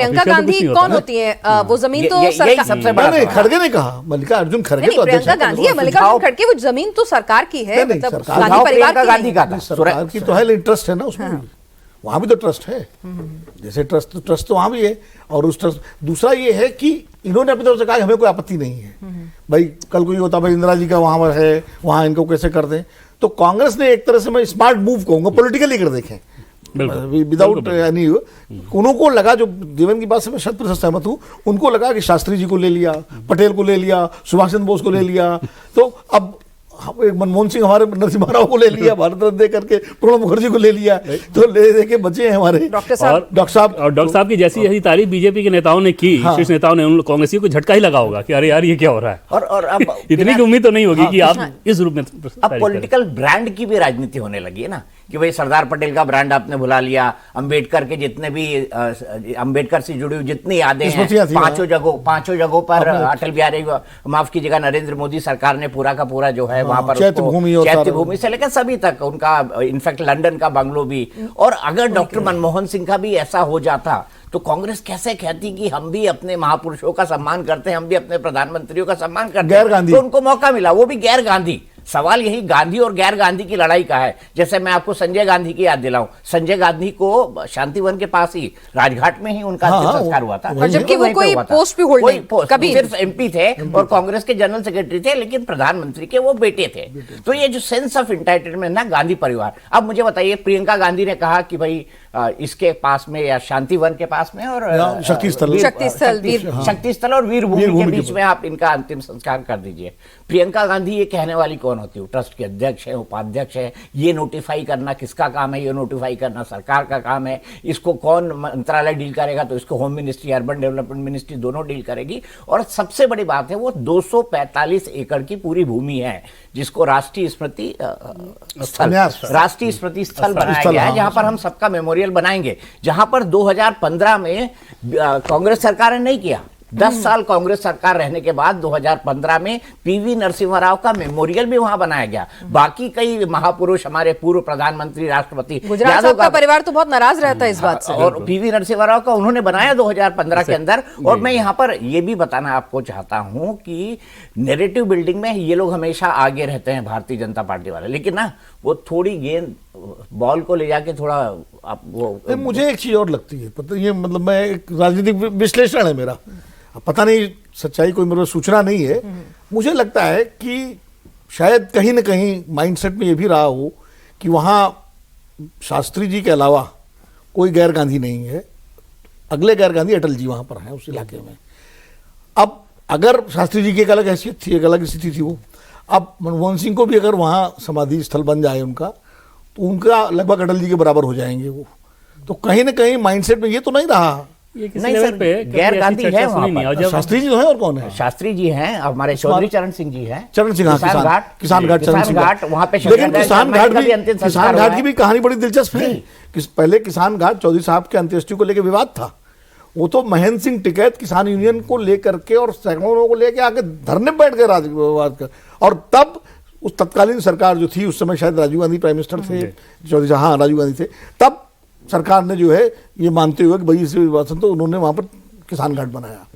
प्रियंका गांधी कौन होती है? वो जमीन तो सरकार, सबसे बड़ा नहीं, खड़गे ने कहा, मल्लिकार्जुन खड़गे नहीं, तो अध्यक्ष प्रियंका गांधी है, मल्लिकार्जुन खड़गे, वो जमीन तो सरकार की है, नहीं, मतलब सरकार- गांधी परिवार प्रियंका की गांधी नहीं। का था। सरकार की तो है, लेकिन ट्रस्ट है ना उसमें भी। वहां भी तो ट्रस्ट है, जैसे ट्रस्ट तो वहां भी है। और उस ट्रस्ट, दूसरा ये है कि इन्होंने अपनी तरफ से कहा कि हमें कोई आपत्ति नहीं है भाई, कल को ये होता भाई इंदिरा जी का वहां पर है, वहां इनको कैसे कर दें। तो कांग्रेस ने एक तरह से, मैं स्मार्ट मूव कहूंगा, पॉलिटिकली कर देखें विदाउट एनी। उनको लगा, जो देवेंद्र की बात से मैं 100% सहमत हूं, उनको लगा कि शास्त्री जी को ले लिया, पटेल को ले लिया, सुभाष चंद्र बोस को ले लिया, तो अब मनमोहन सिंह हमारे नरसिम्हा राव को ले लिया, भारत रत्न दे करके प्रणब मुखर्जी को ले लिया, तो ले के बचे हैं हमारे डॉक्टर साहब। डॉक्टर साहब की जैसी यही तारीफ बीजेपी के नेताओं ने की, शीर्ष नेताओं ने, उन कांग्रेसियों को झटका ही लगा होगा कि अरे यार ये क्या हो रहा है। और अब इतनी की उम्मीद तो नहीं होगी कि आप इस रूप में अब पॉलिटिकल ब्रांड की भी राजनीति होने लगी है ना, कि भाई सरदार पटेल का ब्रांड आपने भुला लिया, अंबेडकर के जितने भी अंबेडकर से जुड़ी हुई जितनी यादें हैं, पांचों जगहों पर अटल बिहारी, माफ कीजिएगा, नरेंद्र मोदी सरकार ने पूरा का पूरा जो है वहां पर चैत्य भूमि से लेकर सभी तक उनका, इनफैक्ट लंदन का बंगलो भी। और अगर डॉक्टर मनमोहन सिंह का भी ऐसा हो जाता तो कांग्रेस कैसे कहती कि हम भी अपने महापुरुषों का सम्मान करते हैं, हम भी अपने प्रधानमंत्रियों का सम्मान करते हैं। गैर गांधी, तो उनको मौका मिला, वो भी गैर गांधी। सवाल यही गांधी और गैर गांधी की लड़ाई का है। जैसे मैं आपको संजय गांधी की याद दिलाऊं, संजय गांधी को शांतिवन के पास ही, राजघाट में ही उनका अंतिम संस्कार हुआ था, और जबकि वो कोई पोस्ट भी होल्ड नहीं, कभी सिर्फ एमपी थे और कांग्रेस के जनरल सेक्रेटरी थे, लेकिन प्रधानमंत्री के वो बेटे थे। तो ये जो सेंस ऑफ इंटाइटलमेंट ना, गांधी परिवार। अब मुझे बताइए, प्रियंका गांधी ने कहा कि भाई इसके पास में या शांतिवन के पास में और शक्ति स्थल और वीरभूमि के बीच में आप इनका अंतिम संस्कार कर दीजिए। प्रियंका गांधी ये कहने वाली कौन होती है? ट्रस्ट के अध्यक्ष है, उपाध्यक्ष है। ये नोटिफाई करना किसका काम है? ये नोटिफाई करना सरकार का काम है। इसको कौन मंत्रालय डील करेगा? तो इसको home ministry, urban development ministry दोनों डील करेगी। और सबसे बड़ी बात है, वो 245 एकड़ की पूरी भूमि है, जिसको राष्ट्रीय स्मृति स्थल बनाया गया है, जहां पर हम सबका मेमोरियल बनाएंगे, जहां पर 2015 में कांग्रेस सरकार ने नहीं किया। 10 साल कांग्रेस सरकार रहने के बाद 2015 में पीवी नरसिम्हा राव का मेमोरियल भी वहां बनाया गया। बाकी कई महापुरुष, हमारे पूर्व प्रधानमंत्री, राष्ट्रपति, गुजरात साहब का परिवार तो बहुत नाराज रहता है इस बात से, और पीवी नरसिम्हा राव का उन्होंने बनाया 2015 के अंदर। और मैं यहां पर यह भी बताना आपको चाहता हूं कि नैरेटिव बिल्डिंग में ये लोग हमेशा आगे रहते हैं, भारतीय जनता पार्टी वाले, लेकिन ना वो थोड़ी गेंद, बॉल को ले जाके थोड़ा आप वो। मुझे एक चीज और लगती है, पता ये, मतलब मैं एक राजनीतिक विश्लेषण है मेरा, पता नहीं सच्चाई, कोई मेरे सूचना नहीं है। मुझे लगता है कि शायद कहीं ना कहीं माइंडसेट में ये भी रहा हो कि वहाँ शास्त्री जी के अलावा कोई गैर गांधी नहीं है। अगले गैर गांधी अटल जी वहाँ पर हैं उस इलाके में। अब अगर शास्त्री जी की एक अलग हैसियत थी, एक अलग स्थिति थी वो, अब मनमोहन सिंह को भी अगर वहाँ समाधि स्थल बन जाए उनका, तो उनका लगभग अटल जी के बराबर हो जाएंगे वो। तो कहीं ना कहीं माइंडसेट में ये तो नहीं रहा। नहीं सर, गैर गांधी है वहाँ पर। शास्त्री जी तो है, और कौन है? शास्त्री जी हैं, हमारे चौधरी चरण सिंह जी हैं, चरण सिंह, किसान घाट चरण सिंह घाट वहाँ पे। लेकिन किसान घाट की भी कहानी बड़ी दिलचस्प है। पहले किसान घाट चौधरी साहब के अंत्येष्टि को लेकर विवाद था। वो तो महेंद्र सिंह टिकैत किसान यूनियन को लेकर के और सैकड़ों लोगों को लेकर आके धरने बैठ गए राजवाद कर। और तब उस तत्कालीन सरकार जो थी, उस समय शायद राजीव गांधी प्राइम मिनिस्टर थे, चौधरी, हाँ राजीव गांधी थे, तब सरकार ने जो है ये मानते हुए कि भाई इस तो उन्होंने वहां पर किसान घाट बनाया।